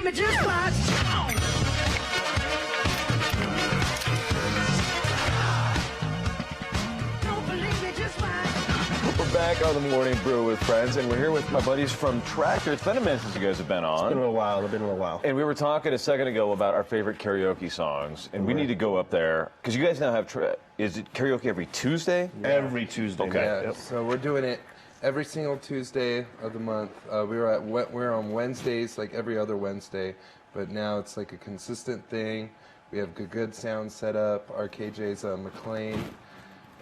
me, just watch. Don't believe me, just watch. We're back on the Morning Brew with friends, and we're here with my buddies from Tractor. It's been a minute since you guys have been on. It's been a little while. And we were talking a second ago about our favorite karaoke songs, and we need to go up there because you guys now have. Is it karaoke every Tuesday? Yeah. Every Tuesday. Okay. Yeah, Yep. so we're doing it every single Tuesday of the month. We're on Wednesdays, like every other Wednesday, but now it's like a consistent thing. We have good sound set up. Our KJ's McLean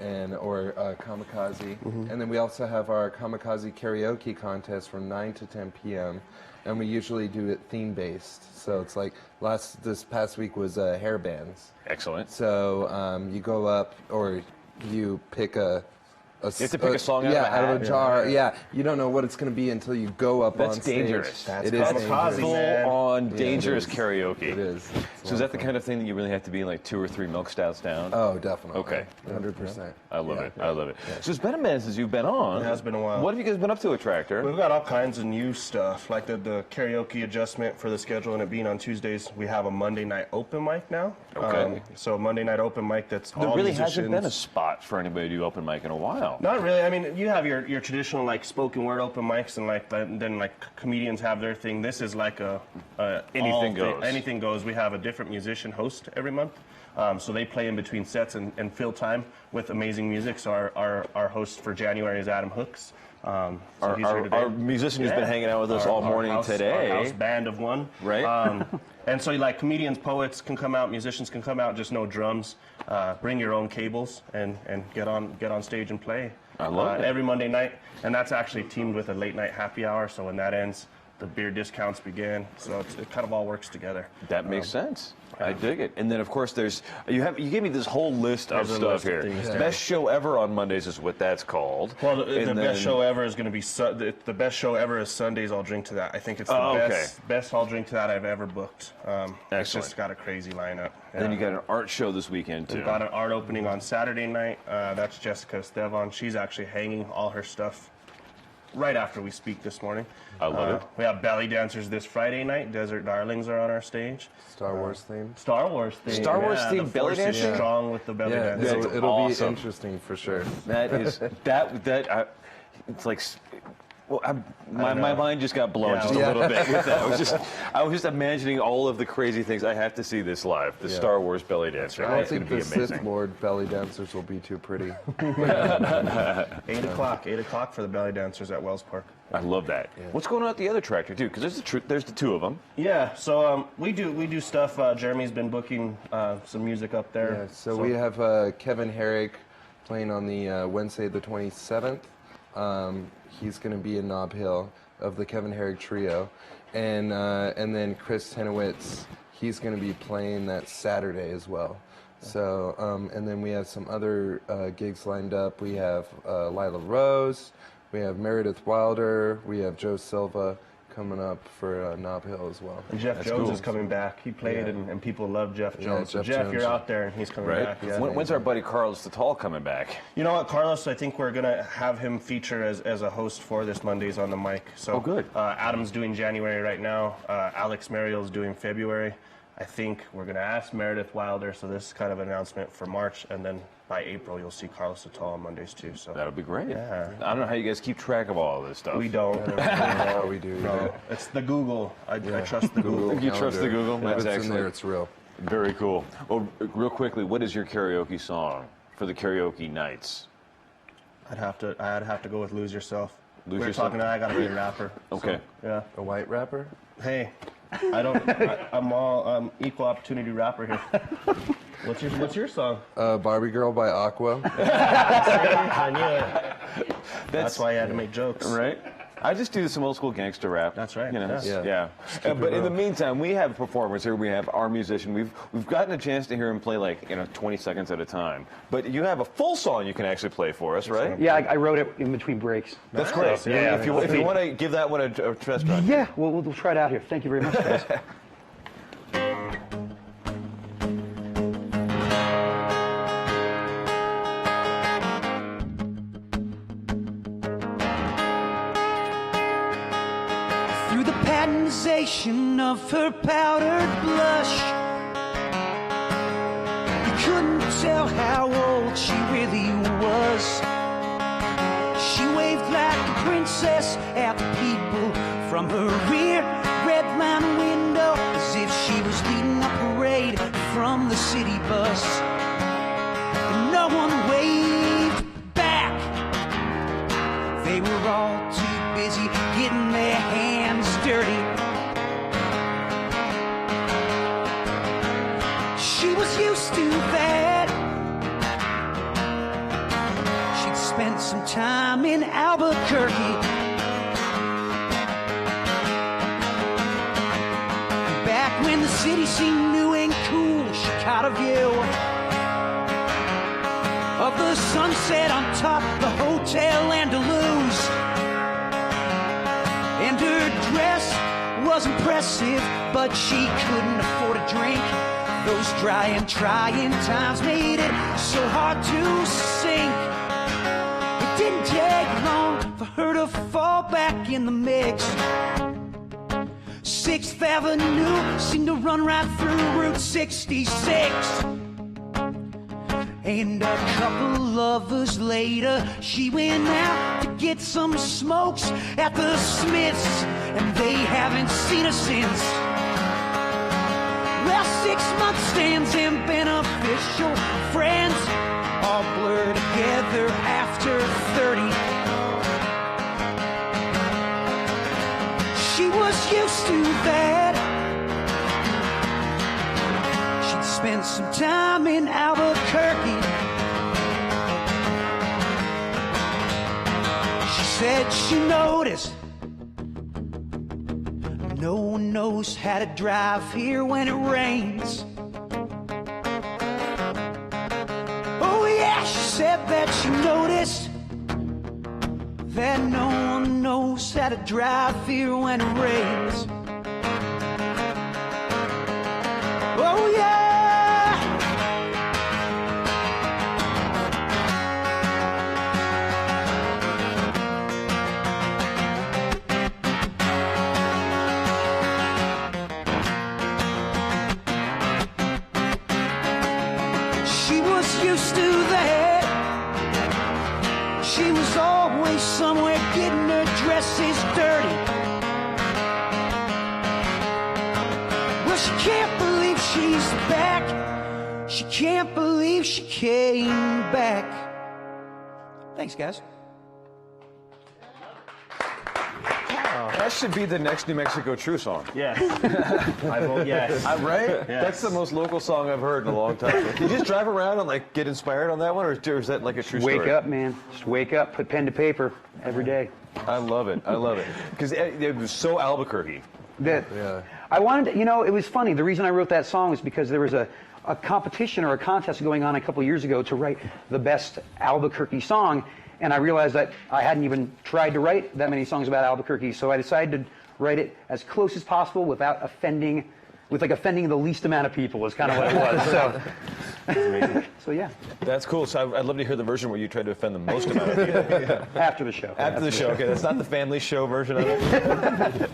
or Kamikaze, and then we also have our Kamikaze karaoke contest from 9 to 10 p.m. And we usually do it theme based. So it's like this past week was hair bands. Excellent. So you go up or you pick a. You have to pick a song out of a out of hat. a jar. Yeah, you don't know what it's going to be until you go up on stage. That's dangerous. It is Kamikaze, dangerous. man. Full-on Yeah, dangerous it is. karaoke. It is. So is that the kind of thing that you really have to be like 2 or 3 milk stouts down? Oh, definitely. Okay. 100%. I love it. I love it. So it's been a minute since you've been on. It has been a while. What have you guys been up to at Tractor? We've got all kinds of new stuff, like the karaoke adjustment for the schedule and it being on Tuesdays. We have a Monday night open mic now. Okay. So Monday night open mic that's There all really musicians. hasn't been a spot for anybody to do open mic in a while. Not really. I mean, you have your traditional like spoken word open mics, and then comedians have their thing. This is like a Anything goes. Anything goes. We have a different musician host every month, so they play in between sets and fill time with amazing music. So our host for January is Adam Hooks. So he's here today. Our musician who's been hanging out with us all morning our today. house band of one. Right. And so like comedians, poets can come out, musicians can come out, just no drums. Bring your own cables and get on stage and play. I love it. Every Monday night, and that's actually teamed with a late night happy hour. So when that ends, the beer discounts begin. So it kind of all works together. That makes sense. I dig it. And then of course you gave me this whole list of There's a stuff list of here. things, yeah. Best show ever on Mondays is what that's called. Well, the And best then- show ever is going to be the best show ever is Sundays. I'll drink to that. I think it's the okay. best I'll drink to that I've ever booked. It's Excellent. just got a crazy lineup. And then you got an art show this weekend too. We've got an art opening on Saturday night. That's Jessica Estevon. She's actually hanging all her stuff right after we speak this morning. I love it. We have belly dancers this Friday night. Desert Darlings are on our stage. Star Wars theme. Star Wars theme. Star Wars yeah, theme the belly Force is dancing? strong with the belly Yeah, dancing. That's it'll awesome. be interesting for sure. That is it's like. Well, my mind just got blown Yeah. just a Yeah. little bit with that. I was just imagining all of the crazy things. I have to see this live. The Yeah. Star Wars belly dancing. I don't It's going think to be the amazing. Sith Lord belly dancers will be too pretty. 8 o'clock for the belly dancers at Wells Park. I love that. What's going on at the other Tractor too? Because there's the two of them. Yeah, so we do stuff. Jeremy's been booking some music up there. Yeah, so we have Kevin Herrick playing on the Wednesday the 27th. He's going to be in Nob Hill of the Kevin Herrick Trio. And then Chris Tenowitz, he's going to be playing that Saturday as well. So, and then we have some other gigs lined up. We have Lila Rose, we have Meredith Wilder, we have Joe Silva coming up for Nob Hill as well. And Jeff That's Jones cool. is coming back. He played, and people love Jeff Jones. So Jeff Jeff, Jones. you're out there, and he's coming back. Yeah. When's our buddy Carlos the Tall coming back? You know what, Carlos? I think we're gonna have him feature as a host for this Mondays on the mic. So Oh, good. Adam's doing January right now. Alex Mariel's doing February. I think we're gonna ask Meredith Wilder. So this is kind of an announcement for March, and then by April you'll see Carlos Attal on Mondays too. So That'll be great. Yeah. I don't know how you guys keep track of all of this stuff. we don't. How we do. No, it's the Google. I trust the Google. You trust the Google? If That's it's in excellent. there, it's real. Very cool. Well, real quickly, what is your karaoke song for the karaoke nights? I'd have to go with Lose Yourself. Lose We're Yourself? talking. I gotta be a rapper. Okay. So, yeah. A white rapper? Hey, I'm all equal opportunity rapper here. What's your song? Barbie Girl by Aqua. I knew it. That's why I had to make jokes. Right? I just do some old school gangster rap. That's right. You know? Yeah. But in the meantime, we have performers here. We have our musician. We've gotten a chance to hear him play 20 seconds at a time. But you have a full song you can actually play for us, right? Yeah, I wrote it in between breaks. That's great. Yeah. If you want to give that one a test run. Yeah, we'll try it out here. Thank you very much, guys. Through the patronization reflection of her powdered blush. You couldn't tell how old she really was. She waved like a princess at the people from her rear red line window, as if she was leading a parade from the city bus. And no one waved back. They were all too busy getting their hands dirty. She was used to that. She'd spent some time in Albuquerque. Back when the city seemed new and cool, she caught a view of the sunset on top of the Hotel Andalus. And her dress was impressive, but she couldn't afford a drink. Those dry and trying times made it so hard to sink. It didn't take long for her to fall back in the mix. 6th Avenue seemed to run right through Route 66. And a couple of hours later, she went out to get some smokes at the Smiths, and they haven't seen her since. Well, 6 month stands and beneficial friends all blur together after 30. She was used to that. She'd spent some time in Albuquerque. She said she noticed no one knows how to drive here when it rains. Oh yeah, she said that she noticed that no one knows how to drive here when it rains. Oh yeah. She was used to that. She was always somewhere getting her dresses dirty. Well, she can't believe she's back. She can't believe she came back. Thanks, guys. That should be the next New Mexico True song. Yes. I vote yes. Right? Yes. That's the most local song I've heard in a long time. Did you just drive around and like get inspired on that one, or is that like a true story? Wake up, man. Just wake up, put pen to paper every day. I love it. I love it. Because it was so Albuquerque. That Yeah. I wanted to, you know, it was funny. The reason I wrote that song is because there was a competition or a contest going on a couple years ago to write the best Albuquerque song. And I realized that I hadn't even tried to write that many songs about Albuquerque, so I decided to write it as close as possible without offending the least amount of people is kind of what it was. So yeah, That's cool. So I'd love to hear the version where you tried to offend the most amount of people. after the show. After the show, okay. That's not the family show version of it.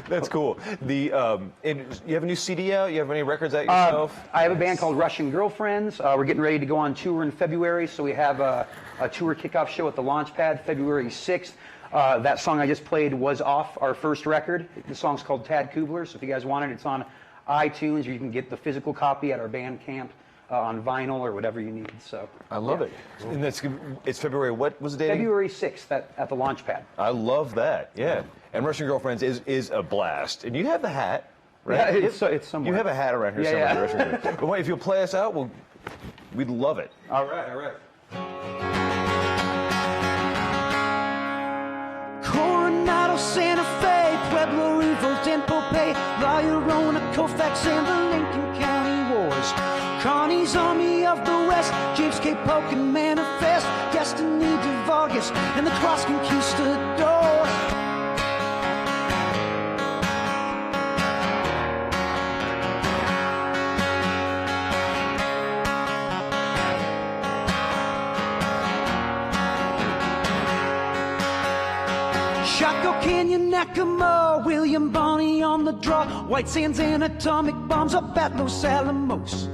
That's cool. You have a new CD out? You have any records out yourself? I have a band called Russian Girlfriends. We're getting ready to go on tour in February, so we have a tour kickoff show at the Launchpad February 6th. That song I just played was off our first record. The song's called Tad Kubler, so if you guys want it, it's on iTunes, or you can get the physical copy at our Bandcamp on vinyl or whatever you need. So I love it. And it's February, what was the date? February 6th at the Launchpad. I love that, yeah. And Russian Girlfriends is a blast. And you have the hat, right? Yeah, it's somewhere. You have a hat around here Yeah, somewhere. yeah. Russian Girlfriends. But wait, if you'll play us out, we'd love it. All right. Coronado, Santa Fe, Pueblo, Revolt, and Popey, La Llorona, Colfax, and the Lincoln County Wars. Connie's Army of the West, James K. Polk and Manifest, Destiny de Vargas, and the Cross Conquistador. Chaco, Kenya Nakamura, William Bonney on the draw, White Sands and atomic bombs up at Los Alamos.